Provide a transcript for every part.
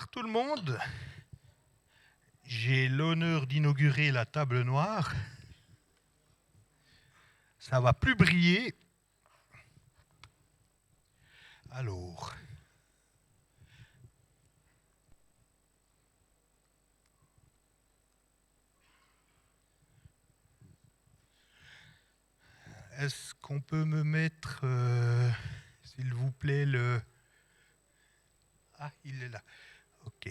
Bonsoir tout le monde. J'ai l'honneur d'inaugurer la table noire. Ça va plus briller. Alors, est-ce qu'on peut me mettre, s'il vous plaît, le... Ah, il est là. Ok.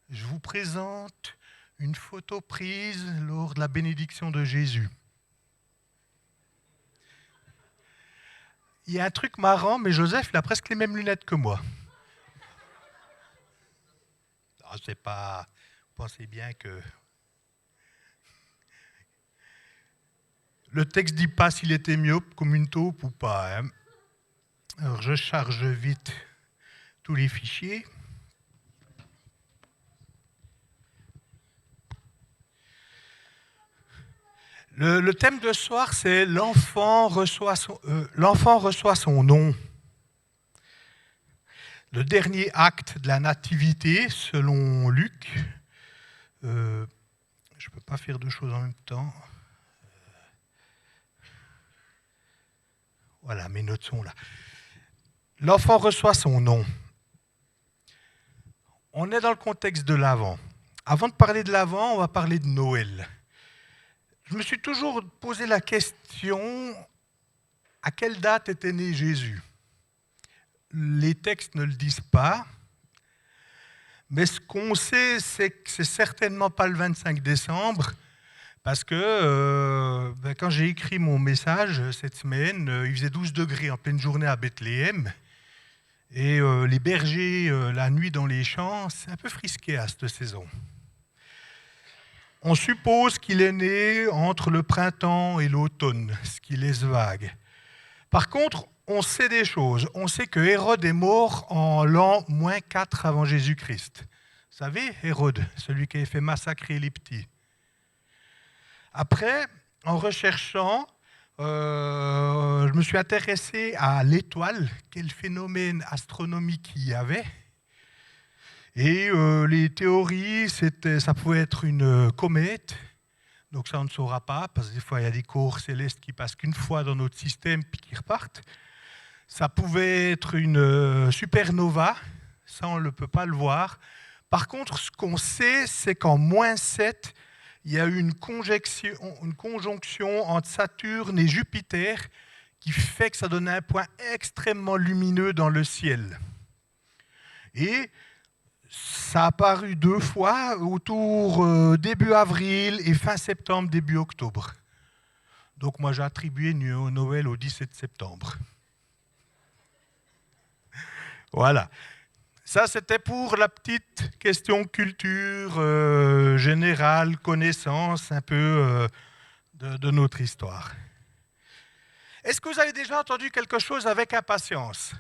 Je vous présente une photo prise lors de la bénédiction de Jésus. Il y a un truc marrant, mais Joseph, il a presque les mêmes lunettes que moi. Non, c'est pas... Vous pensez bien que... Le texte ne dit pas s'il était myope comme une taupe ou pas. Hein. Alors, je charge vite tous les fichiers. Le thème de ce soir, c'est l'enfant reçoit son nom. Le dernier acte de la nativité, selon Luc. Je ne peux pas faire deux choses en même temps. Voilà, mes notes sont là. L'enfant reçoit son nom. On est dans le contexte de l'Avent. Avant de parler de l'Avent, on va parler de Noël. Je me suis toujours posé la question, à quelle date était né Jésus ? Les textes ne le disent pas, mais ce qu'on sait, c'est que c'est certainement pas le 25 décembre, parce que quand j'ai écrit mon message cette semaine, il faisait 12 degrés en pleine journée à Bethléem, et les bergers, la nuit dans les champs, c'est un peu frisqué à cette saison. On suppose qu'il est né entre le printemps et l'automne, ce qui laisse vague. Par contre, on sait des choses. On sait que Hérode est mort en l'an -4 avant Jésus-Christ. Vous savez, Hérode, celui qui avait fait massacrer les petits. Après, en recherchant, je me suis intéressé à l'étoile, quel phénomène astronomique il y avait. Et les théories, ça pouvait être une comète, donc ça on ne saura pas, parce que des fois il y a des corps célestes qui passent qu'une fois dans notre système puis qui repartent. Ça pouvait être une supernova, ça on ne peut pas le voir. Par contre, ce qu'on sait, c'est qu'en -7, il y a eu une conjonction entre Saturne et Jupiter qui fait que ça donne un point extrêmement lumineux dans le ciel. Et ça a apparu 2 fois, autour début avril et fin septembre, début octobre. Donc moi j'ai attribué Noël au 17 septembre. Voilà. Ça c'était pour la petite question culture générale, connaissance un peu de notre histoire. Est-ce que vous avez déjà entendu quelque chose avec impatience ?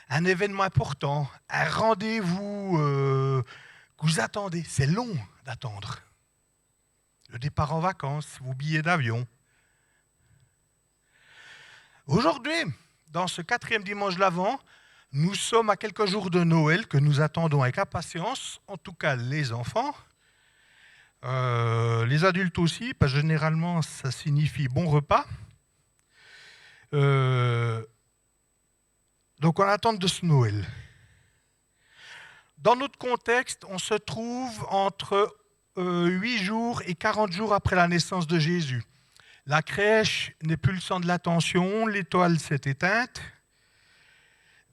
Un événement important, un rendez-vous que vous attendez. C'est long d'attendre. Le départ en vacances, vos billets d'avion. Aujourd'hui, dans ce 4e dimanche de l'Avent, nous sommes à quelques jours de Noël que nous attendons avec impatience, en tout cas les enfants. Les adultes aussi, parce que généralement ça signifie bon repas. Donc on attend de ce Noël. Dans notre contexte, on se trouve entre 8 jours et 40 jours après la naissance de Jésus. La crèche n'est plus le centre de l'attention, l'étoile s'est éteinte,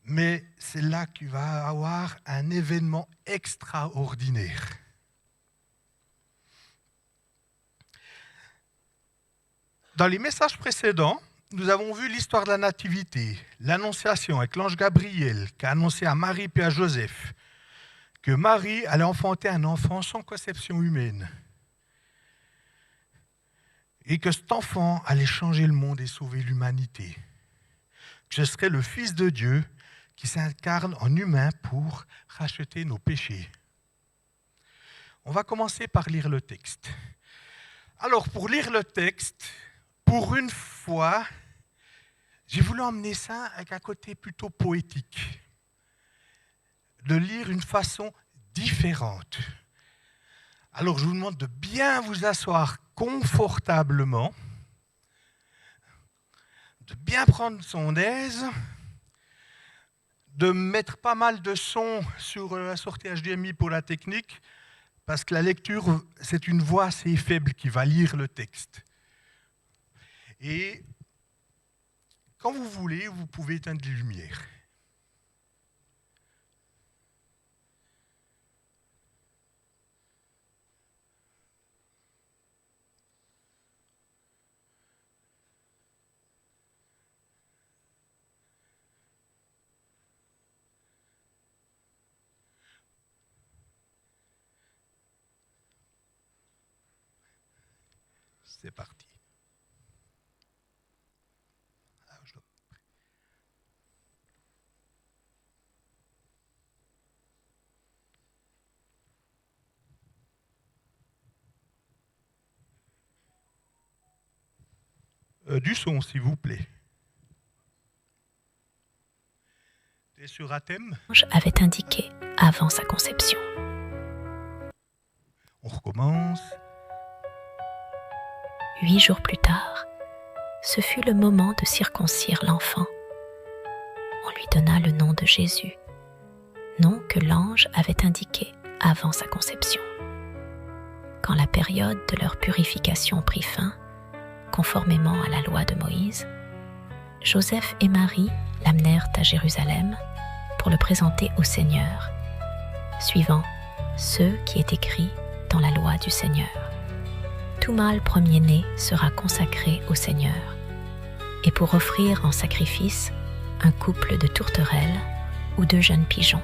mais c'est là qu'il va y avoir un événement extraordinaire. Dans les messages précédents, nous avons vu l'histoire de la nativité, l'annonciation avec l'ange Gabriel qui a annoncé à Marie et à Joseph que Marie allait enfanter un enfant sans conception humaine et que cet enfant allait changer le monde et sauver l'humanité, que ce serait le Fils de Dieu qui s'incarne en humain pour racheter nos péchés. On va commencer par lire le texte. Alors, pour lire le texte, pour une fois, j'ai voulu emmener ça avec un côté plutôt poétique, de lire d'une façon différente. Alors, je vous demande de bien vous asseoir confortablement, de bien prendre son aise, de mettre pas mal de sons sur la sortie HDMI pour la technique, parce que la lecture, c'est une voix assez faible qui va lire le texte. Et quand vous voulez, vous pouvez éteindre les lumières. C'est parti. Du son, s'il vous plaît. Et sur un thème ? L'ange avait indiqué avant sa conception. On recommence. 8 jours plus tard, ce fut le moment de circoncire l'enfant. On lui donna le nom de Jésus, nom que l'ange avait indiqué avant sa conception. Quand la période de leur purification prit fin, conformément à la loi de Moïse, Joseph et Marie l'amenèrent à Jérusalem pour le présenter au Seigneur, suivant ce qui est écrit dans la loi du Seigneur. Tout mâle premier-né sera consacré au Seigneur, et pour offrir en sacrifice un couple de tourterelles ou de jeunes pigeons,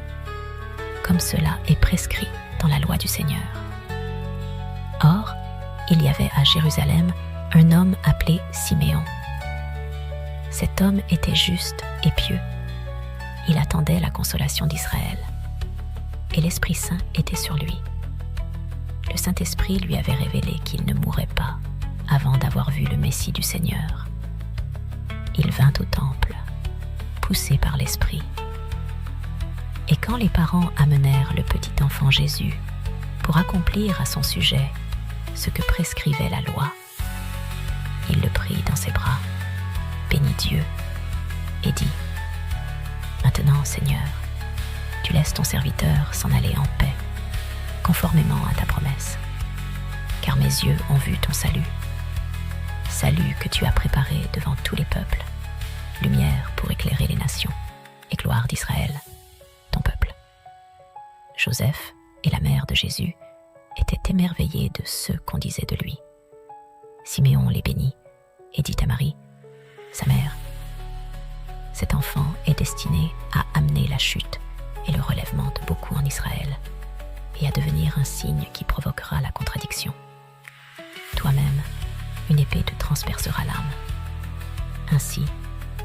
comme cela est prescrit dans la loi du Seigneur. Or, il y avait à Jérusalem un homme appelé Siméon. Cet homme était juste et pieux. Il attendait la consolation d'Israël, et l'Esprit Saint était sur lui. Le Saint-Esprit lui avait révélé qu'il ne mourrait pas avant d'avoir vu le Messie du Seigneur. Il vint au temple, poussé par l'Esprit. Et quand les parents amenèrent le petit enfant Jésus pour accomplir à son sujet ce que prescrivait la loi, il le prit dans ses bras, bénit Dieu et dit : « Maintenant, Seigneur, tu laisses ton serviteur s'en aller en paix, conformément à ta promesse, car mes yeux ont vu ton salut, salut que tu as préparé devant tous les peuples, lumière pour éclairer les nations et gloire d'Israël, ton peuple. » Joseph et la mère de Jésus étaient émerveillés de ce qu'on disait de lui. Siméon les bénit et dit à Marie, sa mère : « Cet enfant est destiné à amener la chute et le relèvement de beaucoup en Israël, et à devenir un signe qui provoquera la contradiction. Toi-même, une épée te transpercera l'âme. Ainsi,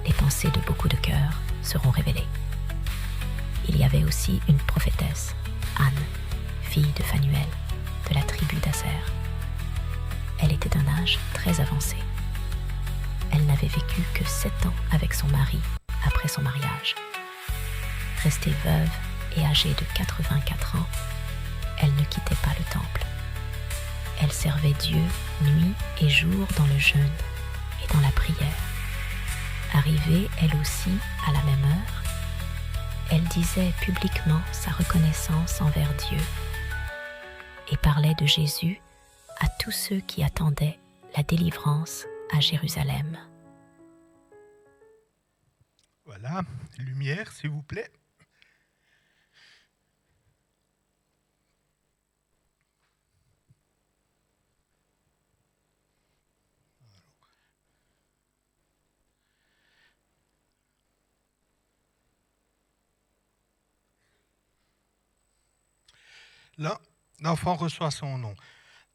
les pensées de beaucoup de cœurs seront révélées. » Il y avait aussi une prophétesse, Anne, fille de Phanuel, de la tribu d'Aser. Elle était d'un âge très avancé. Elle n'avait vécu que 7 ans avec son mari après son mariage. Restée veuve et âgée de 84 ans, elle ne quittait pas le temple. Elle servait Dieu nuit et jour dans le jeûne et dans la prière. Arrivée elle aussi à la même heure, elle disait publiquement sa reconnaissance envers Dieu et parlait de Jésus à tous ceux qui attendaient la délivrance à Jérusalem. Voilà, lumière, s'il vous plaît. Là, l'enfant reçoit son nom.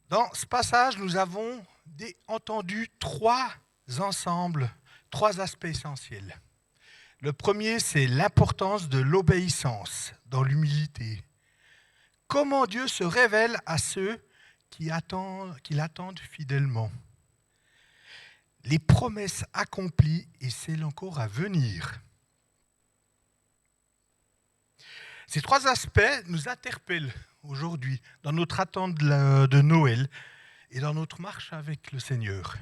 Dans ce passage, nous avons entendu 3 ensembles, 3 aspects essentiels. Le premier, c'est l'importance de l'obéissance dans l'humilité. comment Dieu se révèle à ceux qui l'attendent fidèlement. Les promesses accomplies et celles encore à venir. Ces trois aspects nous interpellent aujourd'hui dans notre attente de Noël et dans notre marche avec le Seigneur.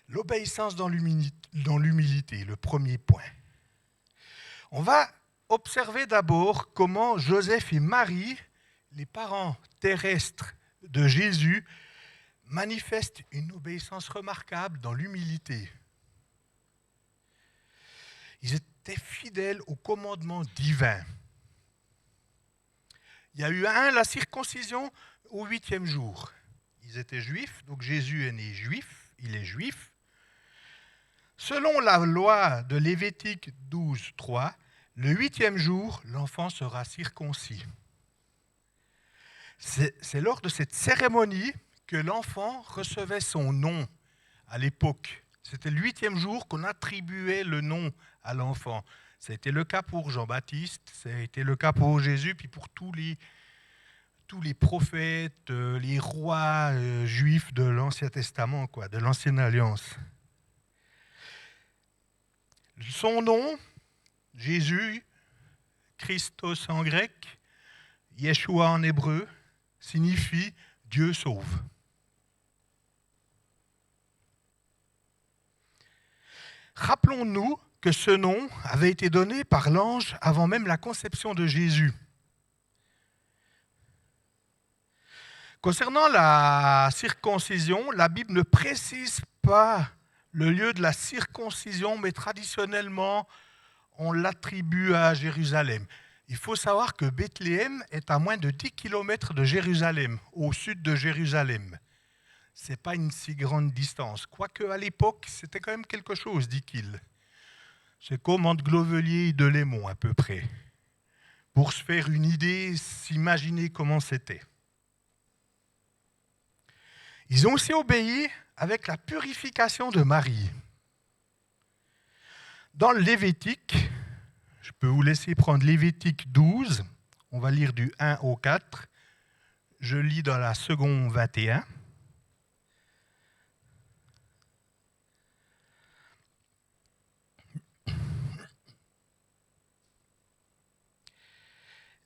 L'obéissance dans l'humilité, le premier point. On va observer d'abord comment Joseph et Marie, les parents terrestres de Jésus, manifestent une obéissance remarquable dans l'humilité. Ils étaient fidèles au commandement divin. Il y a eu la circoncision au 8e jour. Ils étaient juifs, donc Jésus est né juif, il est juif. Selon la loi de Lévitique 12:3, le 8e jour, l'enfant sera circoncis. C'est lors de cette cérémonie que l'enfant recevait son nom à l'époque. C'était le 8e jour qu'on attribuait le nom à l'enfant. Ça a été le cas pour Jean-Baptiste, ça a été le cas pour Jésus, puis pour tous les prophètes, les rois juifs de l'Ancien Testament, de l'Ancienne Alliance. Son nom, Jésus, Christos en grec, Yeshua en hébreu, signifie Dieu sauve. Rappelons-nous que ce nom avait été donné par l'ange avant même la conception de Jésus. Concernant la circoncision, la Bible ne précise pas le lieu de la circoncision, mais traditionnellement, on l'attribue à Jérusalem. Il faut savoir que Bethléem est à moins de 10 km de Jérusalem, au sud de Jérusalem. Ce n'est pas une si grande distance. Quoique à l'époque, c'était quand même quelque chose, 10 km. C'est comme entre Glovelier et Delémont à peu près. Pour se faire une idée, s'imaginer comment c'était. Ils ont aussi obéi avec la purification de Marie. Dans le Lévitique, je peux vous laisser prendre Lévitique 12, on va lire du 1 au 4, je lis dans la seconde 21.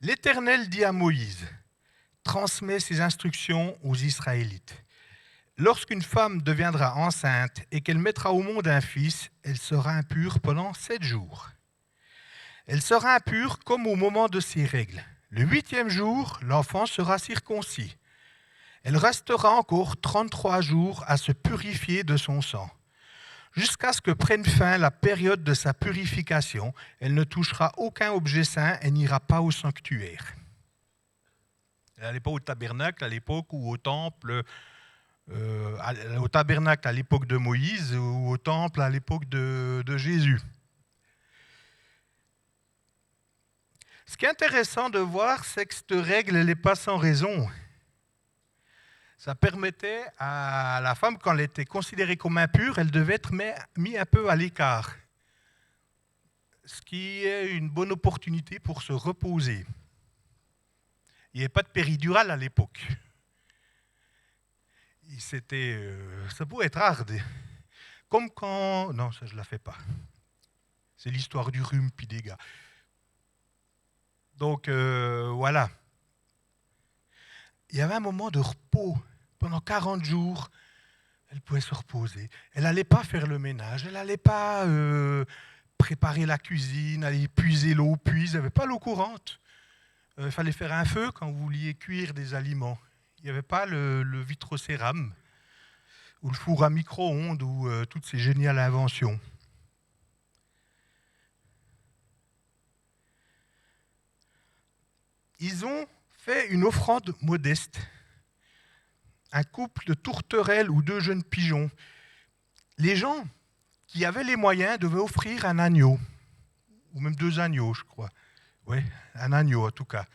L'Éternel dit à Moïse, transmets ses instructions aux Israélites. Lorsqu'une femme deviendra enceinte et qu'elle mettra au monde un fils, elle sera impure pendant 7 jours. Elle sera impure comme au moment de ses règles. Le 8e jour, l'enfant sera circoncis. Elle restera encore 33 jours à se purifier de son sang. Jusqu'à ce que prenne fin la période de sa purification, elle ne touchera aucun objet saint et n'ira pas au sanctuaire. Elle n'allait pas au tabernacle à l'époque ou au temple. Au tabernacle à l'époque de Moïse ou au temple à l'époque de Jésus. Ce qui est intéressant de voir, c'est que cette règle n'est pas sans raison. Ça permettait à la femme, quand elle était considérée comme impure, elle devait être mise un peu à l'écart. Ce qui est une bonne opportunité pour se reposer. Il n'y avait pas de péridurale à l'époque. Ça pouvait être hard. Comme quand... Non, ça je ne la fais pas. C'est l'histoire du rhume puis des gars. Donc, voilà. Il y avait un moment de repos. Pendant 40 jours, elle pouvait se reposer. Elle n'allait pas faire le ménage. Elle n'allait pas préparer la cuisine, aller puiser l'eau. Puis, il n'y avait pas l'eau courante. Il fallait faire un feu quand vous vouliez cuire des aliments. Il n'y avait pas le vitrocéram ou le four à micro-ondes ou toutes ces géniales inventions. Ils ont fait une offrande modeste. Un couple de tourterelles ou 2 jeunes pigeons. Les gens qui avaient les moyens devaient offrir un agneau, ou même 2 agneaux, je crois. Oui, un agneau en tout cas.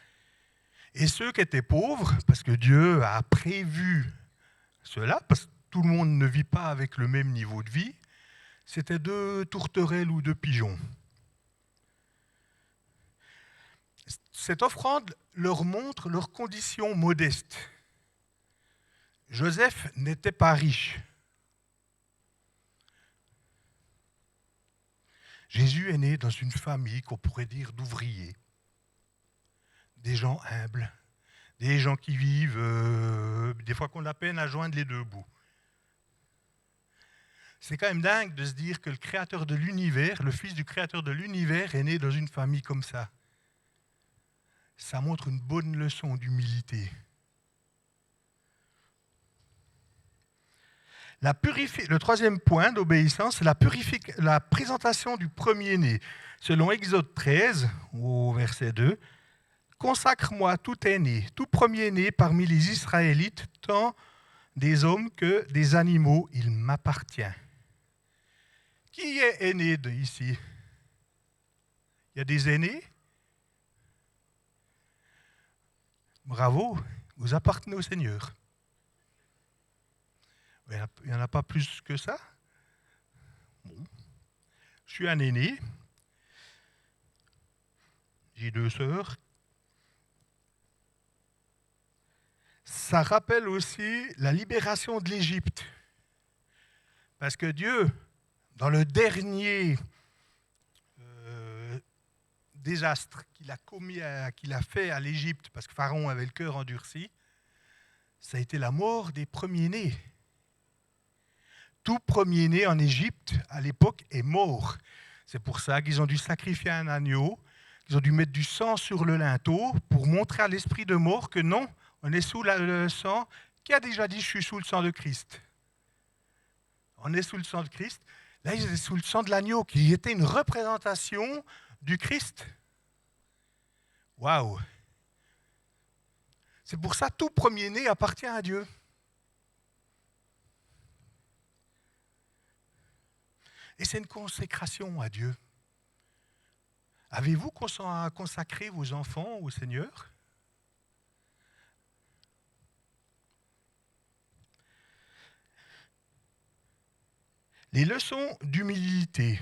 Et ceux qui étaient pauvres, parce que Dieu a prévu cela, parce que tout le monde ne vit pas avec le même niveau de vie, c'était 2 tourterelles ou 2 pigeons. cette offrande leur montre leur condition modeste. Joseph n'était pas riche. Jésus est né dans une famille qu'on pourrait dire d'ouvriers, des gens humbles, des gens qui vivent, des fois qu'on a peine à joindre les deux bouts. C'est quand même dingue de se dire que le créateur de l'univers, le fils du créateur de l'univers est né dans une famille comme ça. Ça montre une bonne leçon d'humilité. Le troisième point d'obéissance, c'est la présentation du premier-né. Selon Exode 13, au verset 2, « Consacre-moi tout aîné, tout premier-né parmi les Israélites, tant des hommes que des animaux, il m'appartient. » Qui est aîné ici? Il y a des aînés? Bravo, vous appartenez au Seigneur. Il n'y en a pas plus que ça. Bon. Je suis un aîné. J'ai 2 sœurs. Ça rappelle aussi la libération de l'Égypte. Parce que Dieu, dans le dernier désastre qu'il a fait à l'Égypte, parce que Pharaon avait le cœur endurci, ça a été la mort des premiers-nés. Tout premier-né en Égypte, à l'époque, est mort. C'est pour ça qu'ils ont dû sacrifier un agneau, qu'ils ont dû mettre du sang sur le linteau pour montrer à l'esprit de mort que non, on est sous le sang. Qui a déjà dit « je suis sous le sang de Christ » ? On est sous le sang de Christ. Là, ils étaient sous le sang de l'agneau, qui était une représentation du Christ. Waouh! C'est pour ça que tout premier-né appartient à Dieu. Et c'est une consécration à Dieu. Avez-vous consacré vos enfants au Seigneur? Les leçons d'humilité.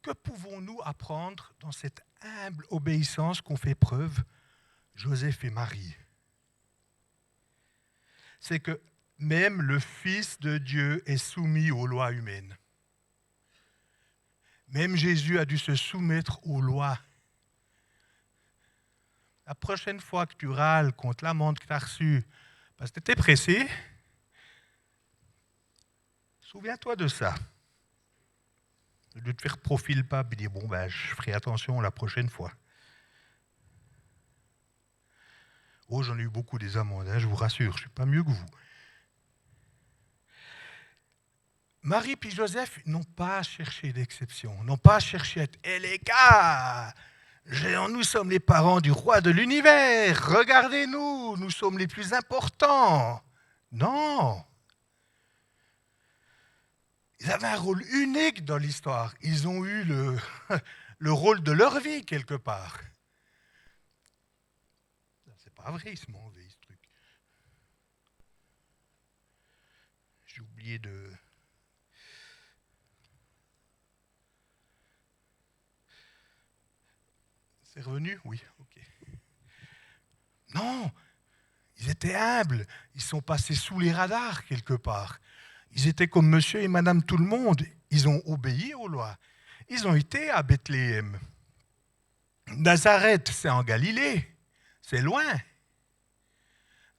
Que pouvons-nous apprendre dans cette humble obéissance qu'ont fait preuve Joseph et Marie? C'est que même le Fils de Dieu est soumis aux lois humaines. Même Jésus a dû se soumettre aux lois. La prochaine fois que tu râles contre l'amende que tu as reçue, parce que tu étais pressé, souviens-toi de ça. De te faire profil pas et dire bon ben je ferai attention la prochaine fois. Oh, j'en ai eu beaucoup des amendes, je vous rassure, je ne suis pas mieux que vous. Marie et Joseph n'ont pas cherché d'exception, n'ont pas cherché à être les gars, nous sommes les parents du roi de l'univers, regardez-nous, nous sommes les plus importants. Non. Ils avaient un rôle unique dans l'histoire. Ils ont eu le rôle de leur vie quelque part. C'est pas vrai, il se m'enlève ce truc. J'ai oublié de... C'est revenu? Oui, ok. Non, ils étaient humbles. Ils sont passés sous les radars quelque part. Ils étaient comme monsieur et madame tout le monde. Ils ont obéi aux lois. Ils ont été à Bethléem. Nazareth, c'est en Galilée. C'est loin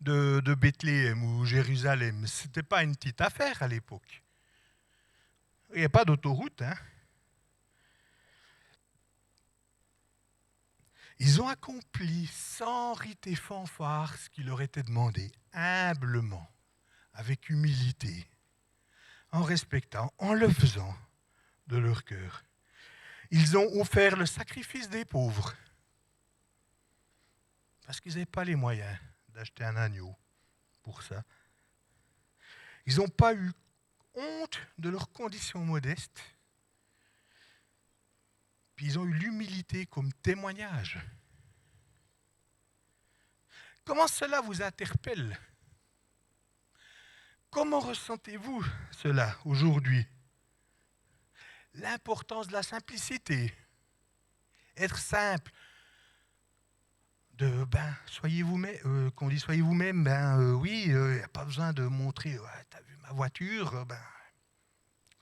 de Bethléem ou Jérusalem. Ce n'était pas une petite affaire à l'époque. Il n'y a pas d'autoroute. Ils ont accompli sans rite et fanfare ce qui leur était demandé, humblement, avec humilité, en respectant, en le faisant de leur cœur. Ils ont offert le sacrifice des pauvres, parce qu'ils n'avaient pas les moyens d'acheter un agneau pour ça. Ils n'ont pas eu honte de leurs conditions modestes, puis ils ont eu l'humilité comme témoignage. Comment cela vous interpelle? Comment ressentez-vous cela aujourd'hui? L'importance de la simplicité. Être simple. Soyez vous-même, qu'on dit soyez vous-même, oui, il n'y a pas besoin de montrer, t'as vu ma voiture,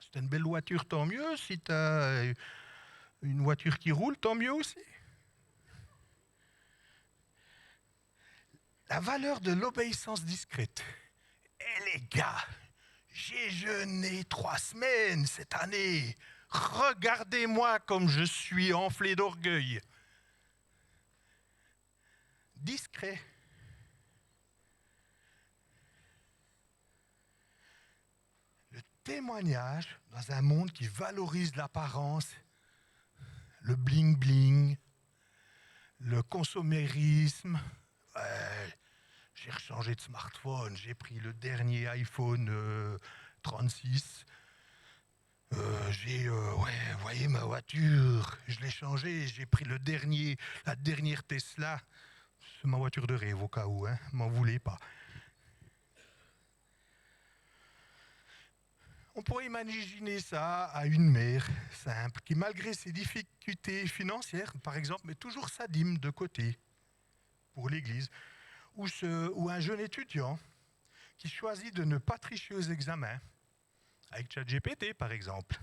c'est une belle voiture, tant mieux. Si tu as une voiture qui roule, tant mieux aussi. La valeur de l'obéissance discrète. Eh les gars, j'ai jeûné 3 semaines cette année. Regardez-moi comme je suis enflé d'orgueil. Discret. Le témoignage dans un monde qui valorise l'apparence, le bling-bling, le consommérisme. J'ai rechangé de smartphone, j'ai pris le dernier iPhone 36. Voyez ma voiture, je l'ai changée, j'ai pris la dernière Tesla. C'est ma voiture de rêve au cas où, m'en voulez pas. On pourrait imaginer ça à une mère simple qui, malgré ses difficultés financières, par exemple, met toujours sa dîme de côté pour l'église, ou un jeune étudiant qui choisit de ne pas tricher aux examens, avec ChatGPT par exemple,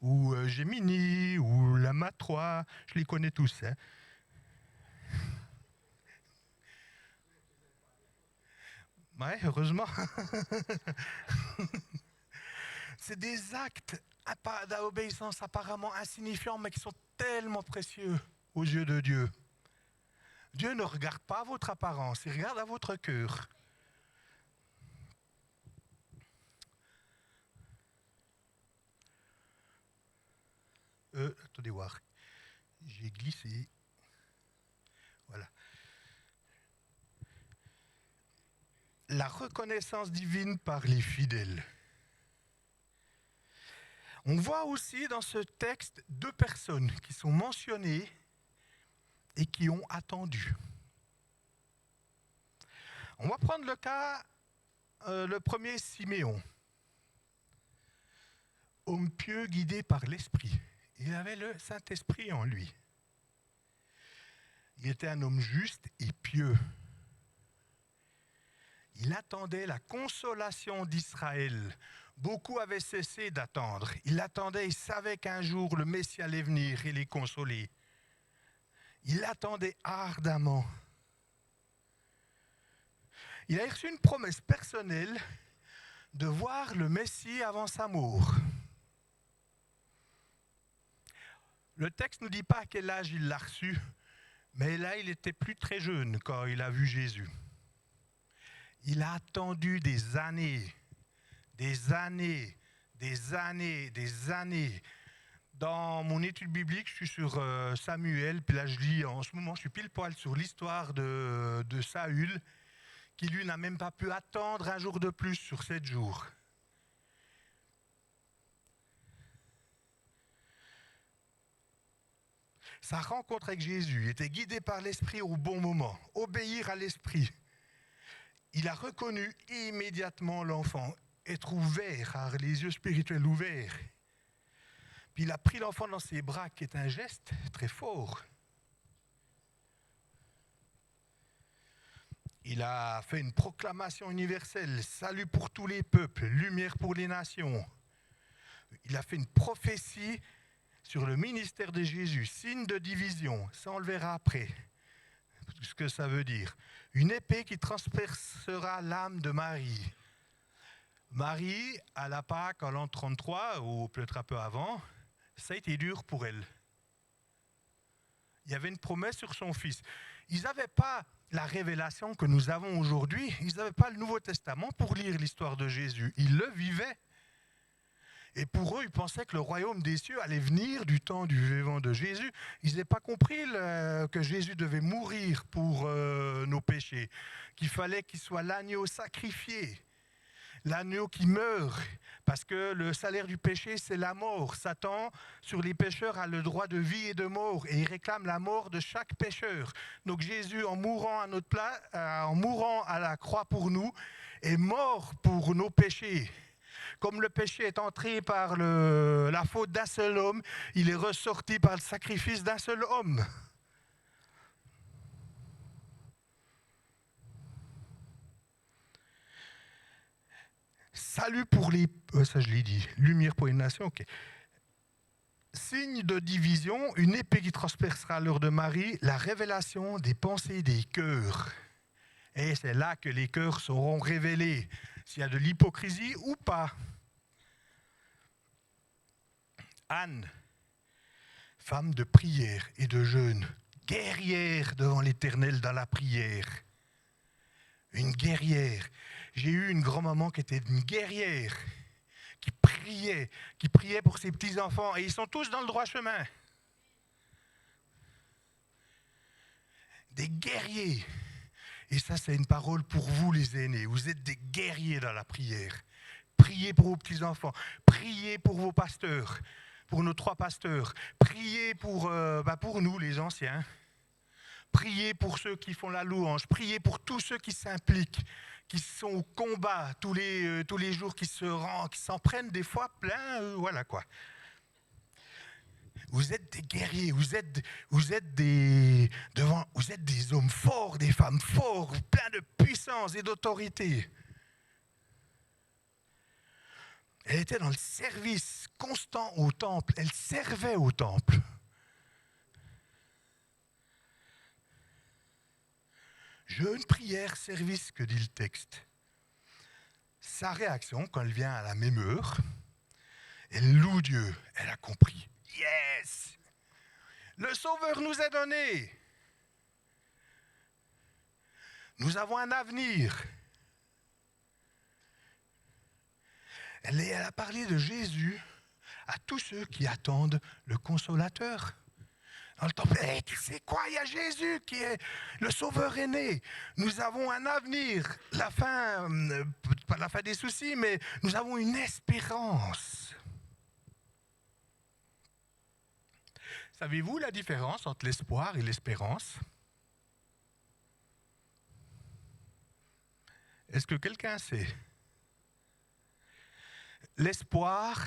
ou Gemini, ou la Mat 3, je les connais tous. Ouais, heureusement. C'est des actes d'obéissance apparemment insignifiants, mais qui sont tellement précieux aux yeux de Dieu. Dieu ne regarde pas votre apparence, il regarde à votre cœur. Attendez voir, j'ai glissé. Voilà. La reconnaissance divine par les fidèles. On voit aussi dans ce texte 2 personnes qui sont mentionnées et qui ont attendu. On va prendre le cas, le premier, Siméon. Homme pieux guidé par l'Esprit. Il avait le Saint-Esprit en lui. Il était un homme juste et pieux. Il attendait la consolation d'Israël. Beaucoup avaient cessé d'attendre. Il l'attendait, il savait qu'un jour le Messie allait venir et les consoler. Il attendait ardemment. Il a reçu une promesse personnelle de voir le Messie avant sa mort. Le texte ne nous dit pas à quel âge il l'a reçu, mais là, il était plus très jeune quand il a vu Jésus. Il a attendu des années. Dans mon étude biblique, je suis sur Samuel, puis là je lis en ce moment, je suis pile poil sur l'histoire de Saül, qui lui n'a même pas pu attendre un jour de plus sur 7 jours. Sa rencontre avec Jésus était guidée par l'Esprit au bon moment, obéir à l'Esprit. Il a reconnu immédiatement l'enfant, être ouvert, avoir les yeux spirituels ouverts. Puis il a pris l'enfant dans ses bras, qui est un geste très fort. Il a fait une proclamation universelle, salut pour tous les peuples, lumière pour les nations. Il a fait une prophétie sur le ministère de Jésus, signe de division, ça on le verra après, ce que ça veut dire. Une épée qui transpercera l'âme de Marie. Marie, à la Pâque en l'an 33, ou peut-être un peu avant, ça a été dur pour elle. Il y avait une promesse sur son fils. Ils n'avaient pas la révélation que nous avons aujourd'hui, ils n'avaient pas le Nouveau Testament pour lire l'histoire de Jésus. Ils le vivaient. Et pour eux, ils pensaient que le royaume des cieux allait venir du temps du vivant de Jésus. Ils n'avaient pas compris que Jésus devait mourir pour nos péchés, qu'il fallait qu'il soit l'agneau sacrifié, l'agneau qui meurt, parce que le salaire du péché, c'est la mort. Satan, sur les pécheurs, a le droit de vie et de mort, et il réclame la mort de chaque pécheur. Donc Jésus, en mourant à notre place, en mourant à la croix pour nous, est mort pour nos péchés. Comme le péché est entré par la faute d'un seul homme, il est ressorti par le sacrifice d'un seul homme. Salut pour les... ça je l'ai dit. Lumière pour les nations, ok. Signe de division, une épée qui transpercera l'heure de Marie, la révélation des pensées des cœurs. Et c'est là que les cœurs seront révélés, s'il y a de l'hypocrisie ou pas. Anne, femme de prière et de jeûne, guerrière devant l'Éternel dans la prière. Une guerrière. J'ai eu une grand-maman qui était une guerrière, qui priait pour ses petits-enfants, et ils sont tous dans le droit chemin. Des guerriers. Et ça, c'est une parole pour vous, les aînés. Vous êtes des guerriers dans la prière. Priez pour vos petits-enfants. Priez pour vos pasteurs, pour nos 3 pasteurs. Priez pour nous, les anciens. Priez pour ceux qui font la louange. Priez pour tous ceux qui s'impliquent, qui sont au combat tous les jours, qui s'en prennent des fois plein, voilà quoi. Vous êtes des guerriers, vous êtes des hommes forts, des femmes forts, pleins de puissance et d'autorité. Elle était dans le service constant au temple, elle servait au temple. Jeûne, prière, service, que dit le texte. Sa réaction, quand elle vient à la même heure, elle loue Dieu, elle a compris. Yes! Le Sauveur nous est donné. Nous avons un avenir. Elle a parlé de Jésus à tous ceux qui attendent le Consolateur. Dans le temple, tu sais quoi, il y a Jésus qui est le Sauveur est né. Nous avons un avenir, pas la fin des soucis, mais nous avons une espérance. Savez-vous la différence entre l'espoir et l'espérance? Est-ce que quelqu'un sait? L'espoir,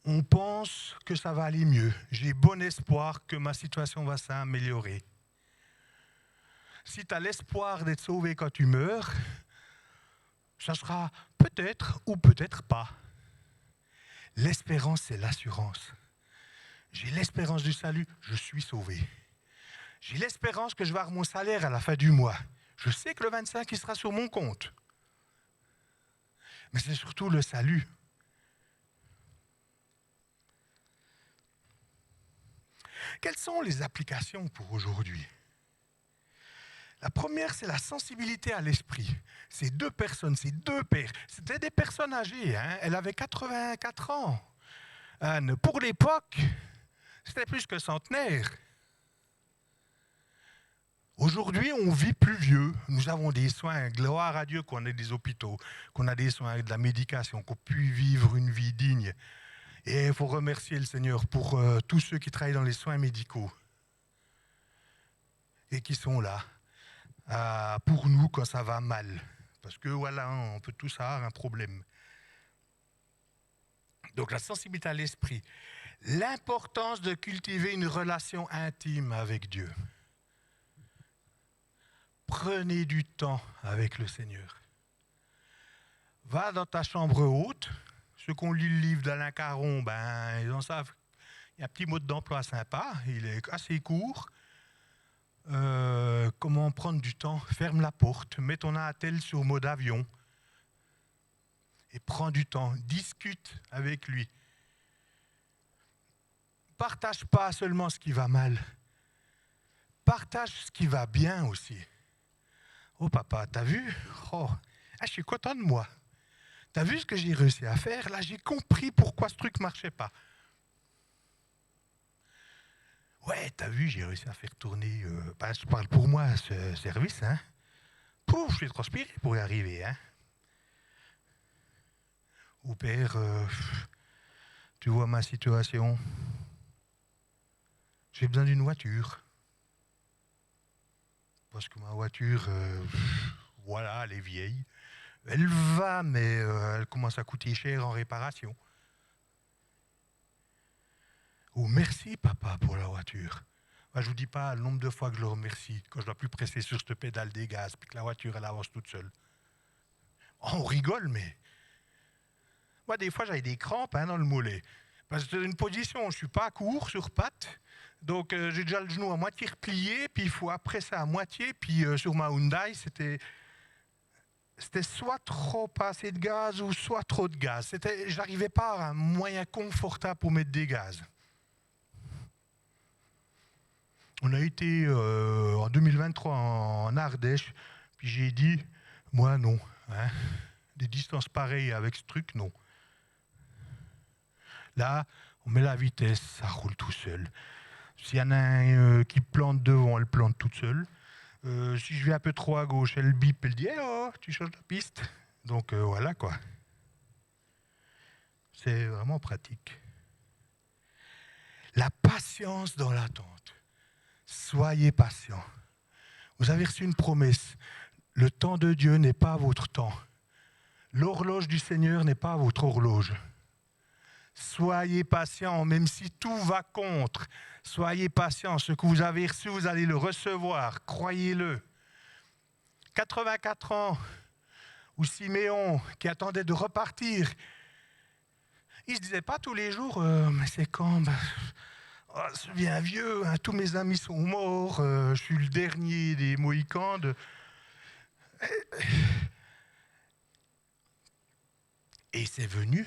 on pense que ça va aller mieux. J'ai bon espoir que ma situation va s'améliorer. Si tu as l'espoir d'être sauvé quand tu meurs, ça sera peut-être ou peut-être pas. L'espérance, c'est l'assurance. J'ai l'espérance du salut, je suis sauvé. J'ai l'espérance que je vais avoir mon salaire à la fin du mois. Je sais que le 25, il sera sur mon compte. Mais c'est surtout le salut. Quelles sont les applications pour aujourd'hui? La première, c'est la sensibilité à l'esprit. Ces 2 personnes, ces 2 pères, c'était des personnes âgées. Elle avait 84 ans. Anne, pour l'époque, c'était plus que centenaire. Aujourd'hui, on vit plus vieux. Nous avons des soins. Gloire à Dieu qu'on ait des hôpitaux, qu'on a des soins, de la médication, qu'on puisse vivre une vie digne. Et il faut remercier le Seigneur pour tous ceux qui travaillent dans les soins médicaux et qui sont là pour nous quand ça va mal. Parce que voilà, on peut tous avoir un problème. Donc la sensibilité à l'esprit. L'importance de cultiver une relation intime avec Dieu. Prenez du temps avec le Seigneur. Va dans ta chambre haute. Ceux qui ont lu le livre d'Alain Caron, ils en savent. Il y a un petit mot d'emploi sympa, il est assez court. Comment prendre du temps? Ferme la porte, mets ton attel sur mode avion et prends du temps, discute avec lui. Partage pas seulement ce qui va mal, partage ce qui va bien aussi. Oh papa, t'as vu? Je suis content de moi. T'as vu ce que j'ai réussi à faire? Là, j'ai compris pourquoi ce truc ne marchait pas. Ouais, t'as vu, j'ai réussi à faire tourner, je parle pour moi, ce service. Pouf, j'ai transpiré pour y arriver. Ou père, tu vois ma situation. J'ai besoin d'une voiture. Parce que ma voiture, voilà, elle est vieille. Elle va, mais elle commence à coûter cher en réparation. Ou merci papa pour la voiture. Moi, je ne vous dis pas le nombre de fois que je le remercie quand je ne dois plus presser sur cette pédale des gaz puis que la voiture elle avance toute seule. On rigole, mais moi des fois j'avais des crampes dans le mollet. Parce que c'est une position, je ne suis pas court sur pattes, donc j'ai déjà le genou à moitié replié, puis il faut après ça à moitié, puis sur ma Hyundai c'était soit trop pas assez de gaz ou soit trop de gaz. J'arrivais pas à un moyen confortable pour mettre des gaz. On a été en 2023 en Ardèche, puis j'ai dit, moi non. Hein, des distances pareilles avec ce truc, non. Là, on met la vitesse, ça roule tout seul. S'il y en a un qui plante devant, elle plante toute seule. Si je vais un peu trop à gauche, elle bip, elle dit hey, oh, tu changes la piste. Donc voilà quoi. C'est vraiment pratique. La patience dans l'attente. Soyez patient. Vous avez reçu une promesse. Le temps de Dieu n'est pas votre temps. L'horloge du Seigneur n'est pas votre horloge. Soyez patient, même si tout va contre. Soyez patient. Ce que vous avez reçu, vous allez le recevoir. Croyez-le. 84 ans, ou Siméon, qui attendait de repartir, il ne se disait pas tous les jours, mais c'est quand je deviens vieux, hein, tous mes amis sont morts, je suis le dernier des Mohicans. Et c'est venu.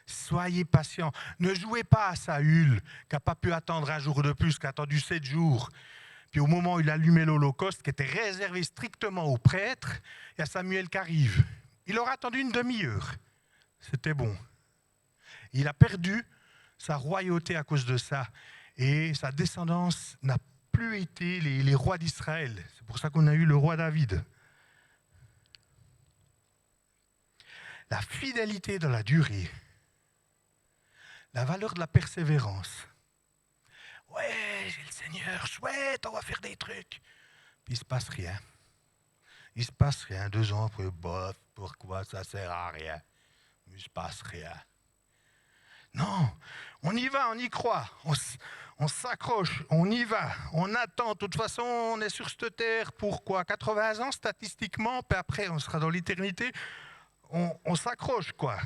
Soyez patient. Ne jouez pas à Saül, qui n'a pas pu attendre un jour de plus, qui a attendu 7 jours. Puis au moment où il allumait l'Holocauste, qui était réservé strictement aux prêtres, il y a Samuel qui arrive. Il aura attendu une demi-heure. C'était bon. Il a perdu sa royauté à cause de ça. Et sa descendance n'a plus été les rois d'Israël. C'est pour ça qu'on a eu le roi David. La fidélité dans la durée. La valeur de la persévérance. Ouais, j'ai le Seigneur, chouette, on va faire des trucs. Puis il ne se passe rien. Il ne se passe rien. 2 ans après, bof, pourquoi ça ne sert à rien? Il ne se passe rien. Non, on y va, on y croit. On s'accroche, on y va, on attend. De toute façon, on est sur cette terre pour quoi? 80 ans statistiquement, puis après, on sera dans l'éternité. On s'accroche, quoi.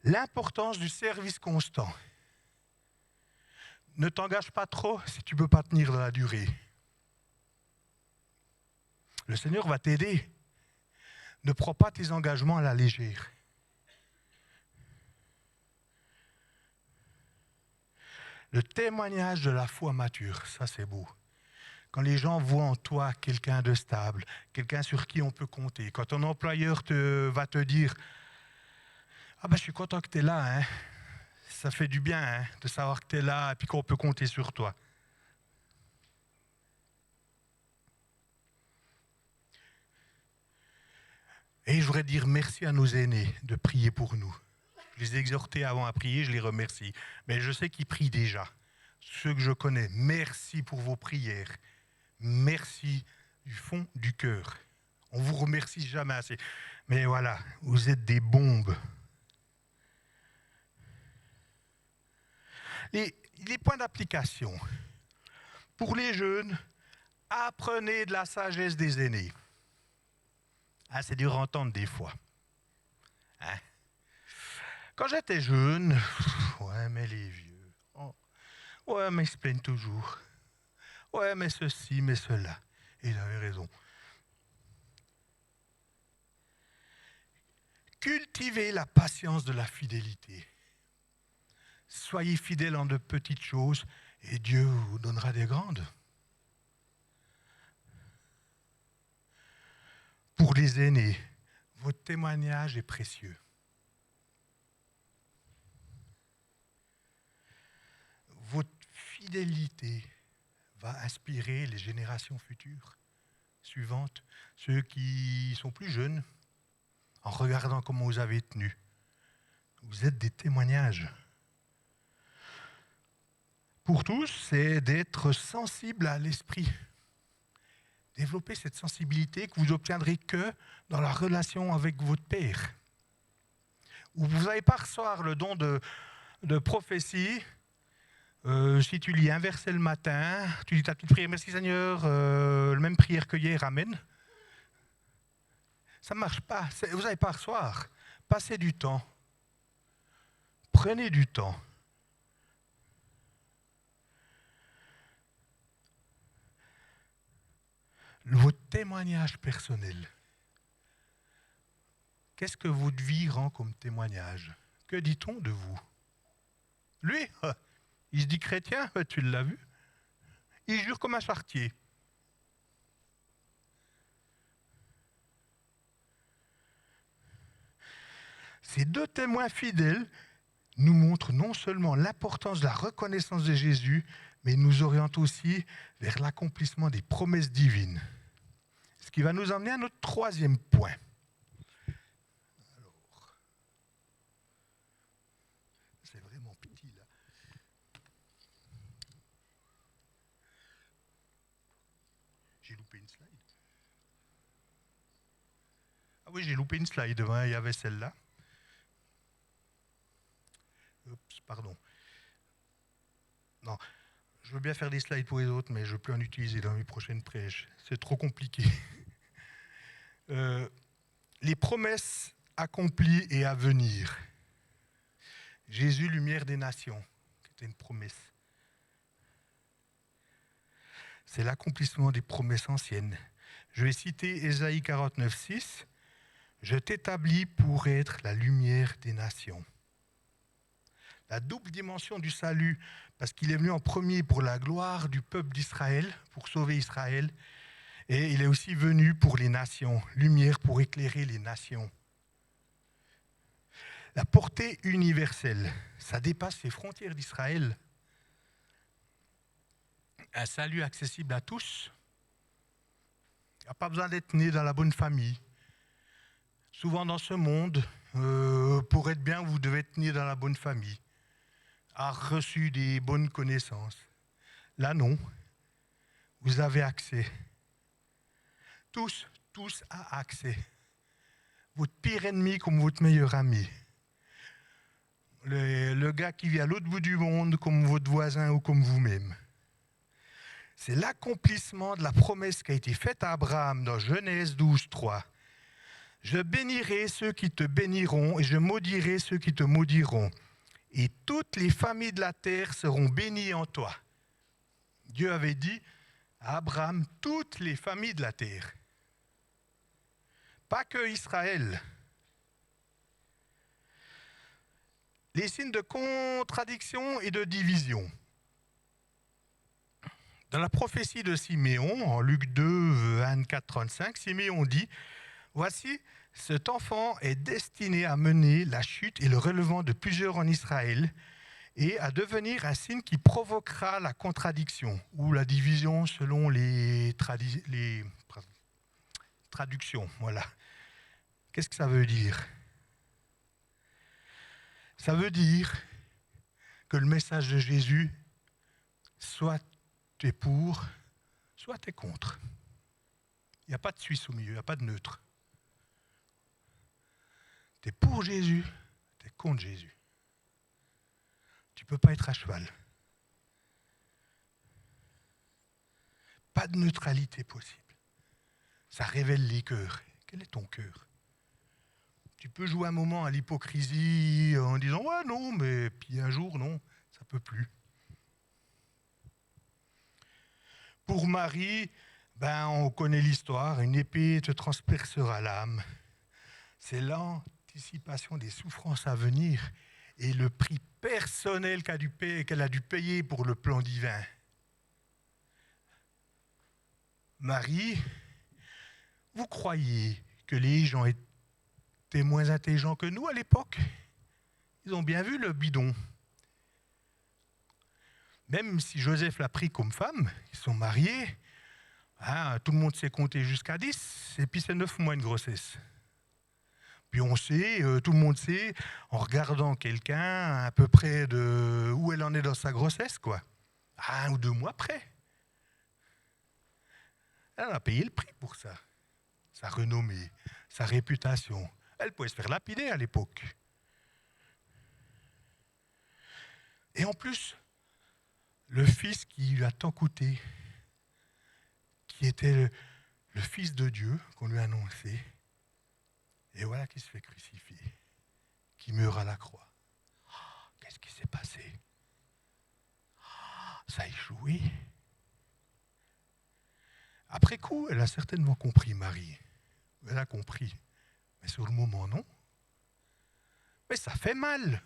L'importance du service constant. Ne t'engage pas trop si tu ne peux pas tenir dans la durée. Le Seigneur va t'aider. Ne prends pas tes engagements à la légère. Le témoignage de la foi mature, ça c'est beau. Quand les gens voient en toi quelqu'un de stable, quelqu'un sur qui on peut compter, quand ton employeur va te dire « Ah ben je suis content que tu es là, hein. Ça fait du bien hein, de savoir que tu es là et puis qu'on peut compter sur toi. » Et je voudrais dire merci à nos aînés de prier pour nous. Je les ai exhortés avant à prier, je les remercie. Mais je sais qu'ils prient déjà. Ceux que je connais, merci pour vos prières. Merci du fond du cœur. On ne vous remercie jamais assez. Mais voilà, vous êtes des bombes. Les points d'application. Pour les jeunes, apprenez de la sagesse des aînés. Ah, c'est dur à entendre des fois. Hein? Quand j'étais jeune, ouais, mais les vieux, oh, ouais, mais ils se plaignent toujours. Ouais, mais ceci, mais cela. Et il avait raison. Cultivez la patience de la fidélité. Soyez fidèles en de petites choses et Dieu vous donnera des grandes. Pour les aînés, votre témoignage est précieux. Votre fidélité va inspirer les générations futures, suivantes, ceux qui sont plus jeunes, en regardant comment vous avez tenu. Vous êtes des témoignages. Pour tous, c'est d'être sensible à l'esprit. Développez cette sensibilité que vous obtiendrez que dans la relation avec votre Père. Où vous n'allez pas recevoir le don de prophétie. Si tu lis un verset le matin, tu dis ta petite prière, merci Seigneur, la même prière que hier, amen. Ça ne marche pas, vous n'allez pas recevoir. Passez du temps. Prenez du temps. Votre témoignage personnel. Qu'est-ce que votre vie rend comme témoignage? Que dit-on de vous? Lui, il se dit chrétien, tu l'as vu? Il jure comme un charretier. Ces deux témoins fidèles nous montrent non seulement l'importance de la reconnaissance de Jésus, mais nous orientent aussi vers l'accomplissement des promesses divines. Ce qui va nous emmener à notre troisième point. Alors, c'est vraiment petit là. J'ai loupé une slide. Ah oui, j'ai loupé une slide. Il y avait celle-là. Oups, pardon. Non, je veux bien faire des slides pour les autres, mais je ne veux plus en utiliser dans mes prochaines prêches. C'est trop compliqué. Les promesses accomplies et à venir. Jésus, lumière des nations, c'était une promesse. C'est l'accomplissement des promesses anciennes. Je vais citer Ésaïe 49, 6. « Je t'établis pour être la lumière des nations. » La double dimension du salut, parce qu'il est venu en premier pour la gloire du peuple d'Israël, pour sauver Israël, et il est aussi venu pour les nations, lumière pour éclairer les nations. La portée universelle, ça dépasse les frontières d'Israël. Un salut accessible à tous. Il n'y a pas besoin d'être né dans la bonne famille. Souvent dans ce monde, pour être bien, vous devez être né dans la bonne famille, avoir reçu des bonnes connaissances. Là, non. Vous avez accès. Tous a accès. Votre pire ennemi comme votre meilleur ami. Le gars qui vit à l'autre bout du monde comme votre voisin ou comme vous-même. C'est l'accomplissement de la promesse qui a été faite à Abraham dans Genèse 12, 3. Je bénirai ceux qui te béniront et je maudirai ceux qui te maudiront. Et toutes les familles de la terre seront bénies en toi. Dieu avait dit à Abraham, toutes les familles de la terre. Pas que Israël. Les signes de contradiction et de division. Dans la prophétie de Siméon, en Luc 2, 24, 35, Siméon dit « Voici, cet enfant est destiné à mener la chute et le relevant de plusieurs en Israël et à devenir un signe qui provoquera la contradiction ou la division selon les traductions. » Voilà. Qu'est-ce que ça veut dire? Ça veut dire que le message de Jésus, soit tu es pour, soit tu es contre. Il n'y a pas de Suisse au milieu, il n'y a pas de neutre. Tu es pour Jésus, tu es contre Jésus. Tu ne peux pas être à cheval. Pas de neutralité possible. Ça révèle les cœurs. Quel est ton cœur? Tu peux jouer un moment à l'hypocrisie en disant « Ouais, non, mais puis un jour, non, ça ne peut plus. » Pour Marie, on connaît l'histoire, une épée te transpercera l'âme. C'est l'anticipation des souffrances à venir et le prix personnel qu'elle a dû payer pour le plan divin. Marie, vous croyez que les gens étaient moins intelligents que nous à l'époque? Ils ont bien vu le bidon. Même si Joseph l'a pris comme femme, ils sont mariés, tout le monde sait compter jusqu'à 10, et puis c'est 9 mois de grossesse. Puis on sait, tout le monde sait, en regardant quelqu'un, à peu près de où elle en est dans sa grossesse, quoi. 1 ou 2 mois près. Elle a payé le prix pour ça. Sa renommée, sa réputation. Elle pouvait se faire lapider à l'époque. Et en plus, le fils qui lui a tant coûté, qui était le fils de Dieu qu'on lui a annoncé, et voilà qu'il se fait crucifier, qui meurt à la croix. Qu'est-ce qui s'est passé? Ça a échoué. Après coup, elle a certainement compris, Marie. Elle a compris. Mais sur le moment, non. Mais ça fait mal.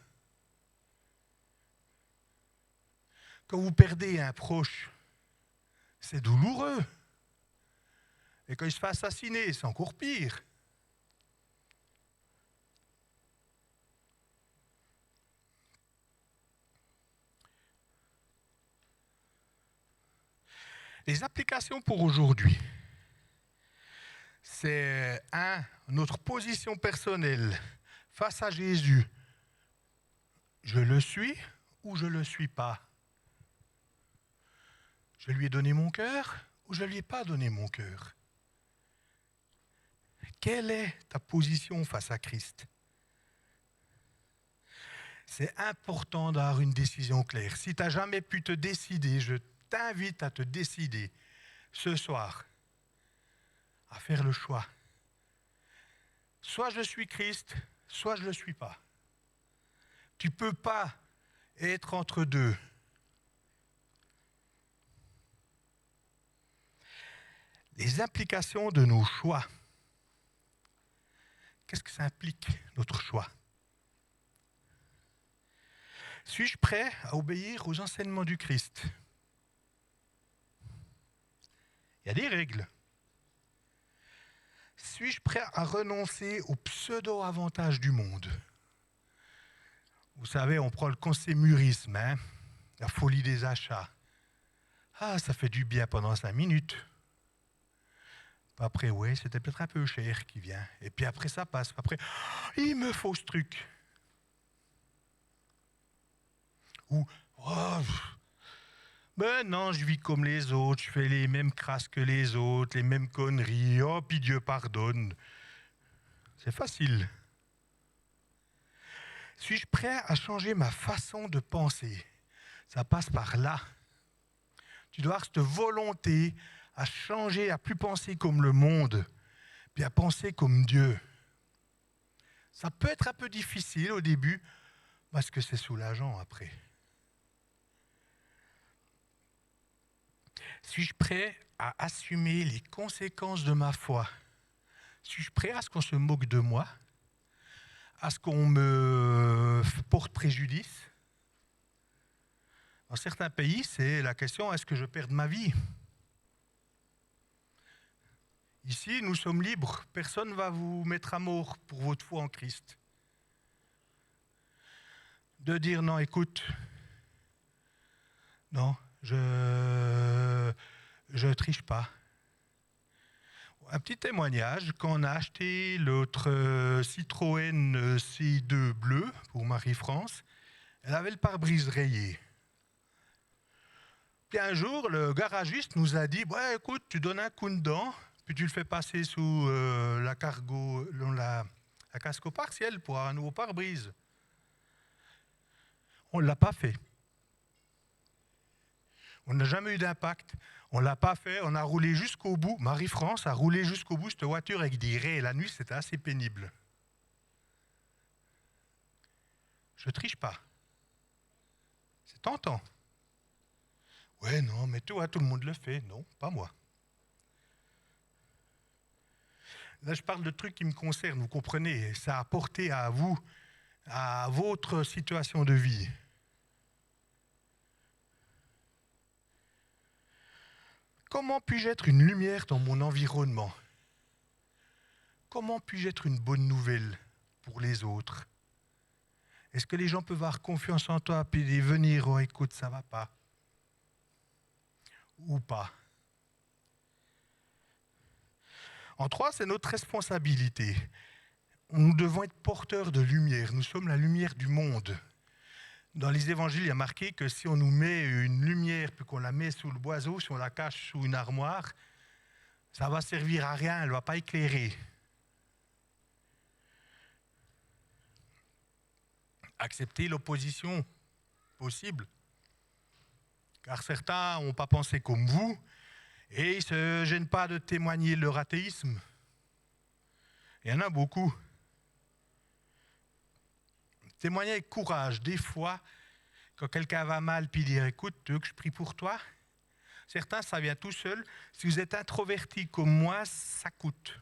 Quand vous perdez un proche, c'est douloureux. Et quand il se fait assassiner, c'est encore pire. Les applications pour aujourd'hui, c'est notre position personnelle face à Jésus. Je le suis ou je ne le suis pas? Je lui ai donné mon cœur ou je ne lui ai pas donné mon cœur? Quelle est ta position face à Christ? C'est important d'avoir une décision claire. Si tu n'as jamais pu te décider, je t'invite à te décider ce soir à faire le choix. Soit je suis Christ, soit je ne le suis pas. Tu ne peux pas être entre deux. Les implications de nos choix. Qu'est-ce que ça implique, notre choix? Suis-je prêt à obéir aux enseignements du Christ? Il y a des règles. Suis-je prêt à renoncer aux pseudo-avantages du monde? Vous savez, on prend le consumérisme, la folie des achats. Ah, ça fait du bien pendant 5 minutes. Après, oui, c'était peut-être un peu cher qui vient. Et puis après, ça passe. Après, il me faut ce truc. Ou, ben non, je vis comme les autres, je fais les mêmes crasses que les autres, les mêmes conneries. Oh, puis Dieu pardonne. C'est facile. Suis-je prêt à changer ma façon de penser? Ça passe par là. Tu dois avoir cette volonté à changer, à plus penser comme le monde, puis à penser comme Dieu. Ça peut être un peu difficile au début, parce que c'est soulageant après. Suis-je prêt à assumer les conséquences de ma foi? Suis-je prêt à ce qu'on se moque de moi? À ce qu'on me porte préjudice? Dans certains pays, c'est la question, est-ce que je perds ma vie? Ici, nous sommes libres. Personne ne va vous mettre à mort pour votre foi en Christ. De dire non, écoute, non, je triche pas. Un petit témoignage, quand on a acheté l'autre Citroën C2 bleu pour Marie-France, elle avait le pare-brise rayé. Puis un jour, le garagiste nous a dit, ouais, écoute, tu donnes un coup dedans, puis tu le fais passer sous la casco partielle pour avoir un nouveau pare-brise. On ne l'a pas fait. On n'a jamais eu d'impact. On ne l'a pas fait. On a roulé jusqu'au bout. Marie-France a roulé jusqu'au bout cette voiture avec des raies. La nuit, c'était assez pénible. Je ne triche pas. C'est tentant. Ouais, non, mais toi, tout le monde le fait. Non, pas moi. Là, je parle de trucs qui me concernent, vous comprenez. Ça a apporté à vous, à votre situation de vie. Comment puis-je être une lumière dans mon environnement? Comment puis-je être une bonne nouvelle pour les autres? Est-ce que les gens peuvent avoir confiance en toi et venir, oh écoute, ça va pas? Ou pas? En 3, c'est notre responsabilité. Nous devons être porteurs de lumière. Nous sommes la lumière du monde. Dans les évangiles, il y a marqué que si on nous met une lumière, puis qu'on la met sous le boiseau, si on la cache sous une armoire, ça va servir à rien, elle ne va pas éclairer. Accepter l'opposition possible. Car certains n'ont pas pensé comme vous et ils ne se gênent pas de témoigner leur athéisme. Il y en a beaucoup. Témoigner avec courage. Des fois, quand quelqu'un va mal, puis dire « Écoute, tu veux que je prie pour toi ?» Certains, ça vient tout seul. Si vous êtes introverti comme moi, ça coûte.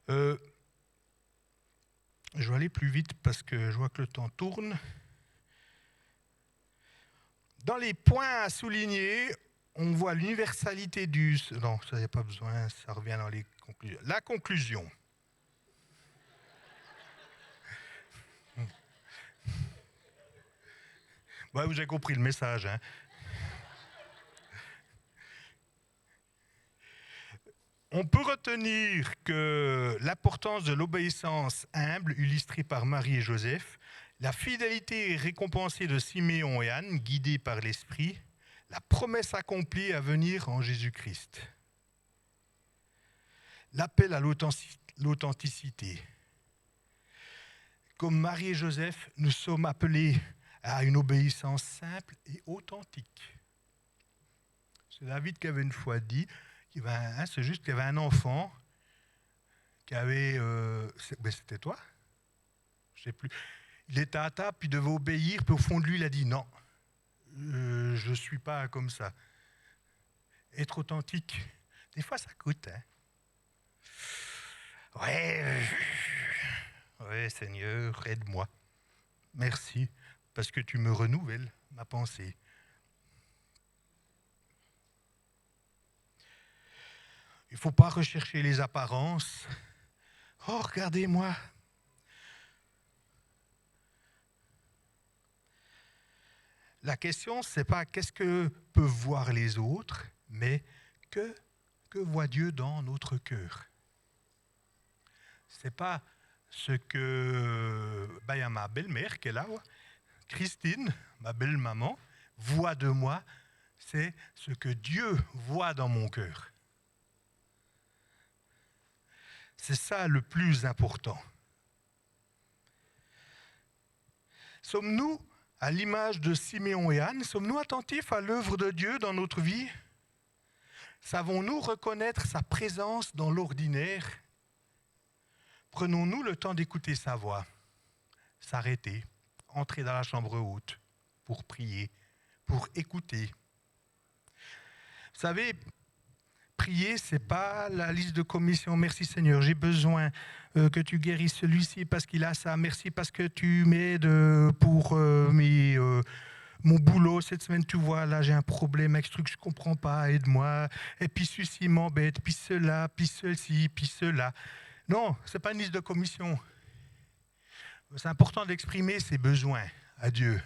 Je vais aller plus vite parce que je vois que le temps tourne. Dans les points à souligner, on voit l'universalité du... Non, ça n'y a pas besoin, ça revient dans les conclusions. La conclusion. Ouais, vous avez compris le message. Hein. On peut retenir que l'importance de l'obéissance humble, illustrée par Marie et Joseph, la fidélité récompensée de Siméon et Anne, guidés par l'Esprit, la promesse accomplie à venir en Jésus-Christ. L'appel à l'authenticité. Comme Marie et Joseph, nous sommes appelés à une obéissance simple et authentique. C'est David qui avait une fois dit, c'est juste qu'il y avait un enfant qui avait... c'était toi ? Je ne sais plus. Il était à table, puis il devait obéir, puis au fond de lui, il a dit non, je ne suis pas comme ça. Être authentique, des fois ça coûte. Hein. Ouais, Seigneur, aide-moi. Merci, parce que tu me renouvelles ma pensée. Il ne faut pas rechercher les apparences. Oh, regardez-moi. La question, ce n'est pas qu'est-ce que peuvent voir les autres, mais que voit Dieu dans notre cœur. Ce n'est pas ce que il y a ma belle-mère qui est là, Christine, ma belle-maman, voit de moi, c'est ce que Dieu voit dans mon cœur. C'est ça le plus important. Sommes-nous, à l'image de Siméon et Anne, sommes-nous attentifs à l'œuvre de Dieu dans notre vie ? Savons-nous reconnaître sa présence dans l'ordinaire ? Prenons-nous le temps d'écouter sa voix, s'arrêter, entrer dans la chambre haute pour prier, pour écouter. Vous savez, prier, ce n'est pas la liste de commissions. Merci Seigneur, j'ai besoin que tu guérisses celui-ci parce qu'il a ça. Merci parce que tu m'aides pour mon boulot. Cette semaine, tu vois, là, j'ai un problème avec ce truc, je ne comprends pas, aide-moi. Et puis celui-ci m'embête, puis cela, puis ceci, puis cela. Non, ce n'est pas une liste de commissions. C'est important d'exprimer ses besoins à Dieu.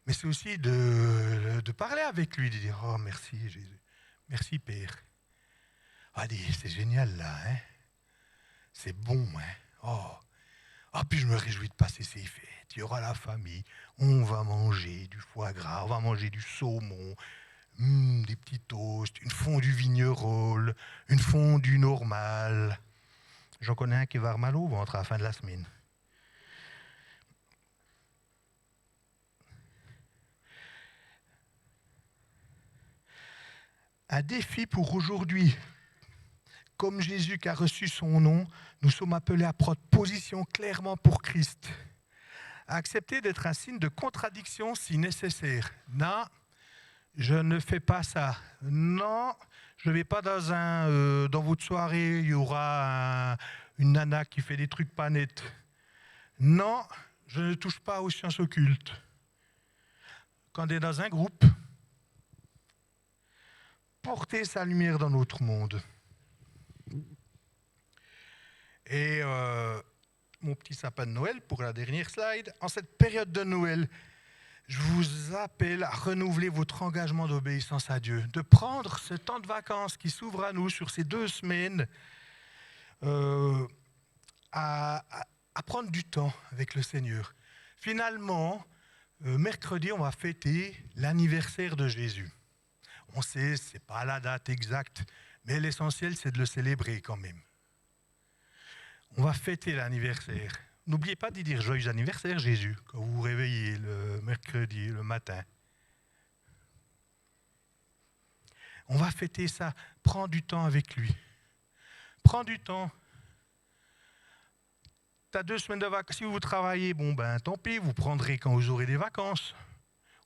Mais c'est aussi de parler avec lui, de dire « Oh, merci Jésus, merci Père ». Ah, c'est génial là, hein? C'est bon, hein? Puis je me réjouis de passer ces fêtes. Il y aura la famille, on va manger du foie gras, on va manger du saumon, des petits toasts, une fondue vignerole, une fondue normale. J'en connais un qui va avoir mal au ventre à la fin de la semaine. Un défi pour aujourd'hui. Comme Jésus qui a reçu son nom, nous sommes appelés à prendre position clairement pour Christ. À accepter d'être un signe de contradiction si nécessaire. Non, je ne fais pas ça. Non, je ne vais pas dans votre soirée, il y aura une nana qui fait des trucs pas nets. Non, je ne touche pas aux sciences occultes. Quand on est dans un groupe, porter sa lumière dans notre monde. Et mon petit sapin de Noël, pour la dernière slide, en cette période de Noël, je vous appelle à renouveler votre engagement d'obéissance à Dieu, de prendre ce temps de vacances qui s'ouvre à nous sur ces 2 semaines, à prendre du temps avec le Seigneur. Finalement, Mercredi, on va fêter l'anniversaire de Jésus. On sait, ce n'est pas la date exacte, mais l'essentiel, c'est de le célébrer quand même. On va fêter l'anniversaire. N'oubliez pas de dire joyeux anniversaire Jésus quand vous vous réveillez le mercredi, le matin. On va fêter ça. Prends du temps avec lui. Prends du temps. Tu as 2 semaines de vacances. Si vous travaillez, tant pis, vous prendrez quand vous aurez des vacances.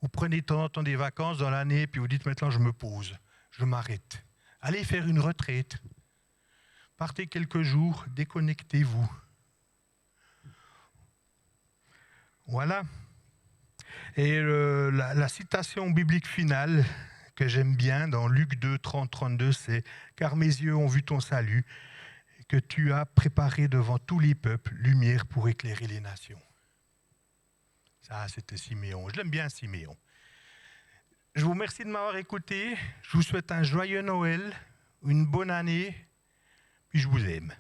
Vous prenez de temps en temps des vacances dans l'année, puis vous dites maintenant je me pose, je m'arrête. Allez faire une retraite. Partez quelques jours, déconnectez-vous. Voilà. Et la citation biblique finale que j'aime bien dans Luc 2, 30, 32, c'est « Car mes yeux ont vu ton salut, que tu as préparé devant tous les peuples, lumière pour éclairer les nations. » Ça, c'était Siméon. Je l'aime bien, Siméon. Je vous remercie de m'avoir écouté. Je vous souhaite un joyeux Noël, une bonne année, puis je vous aime.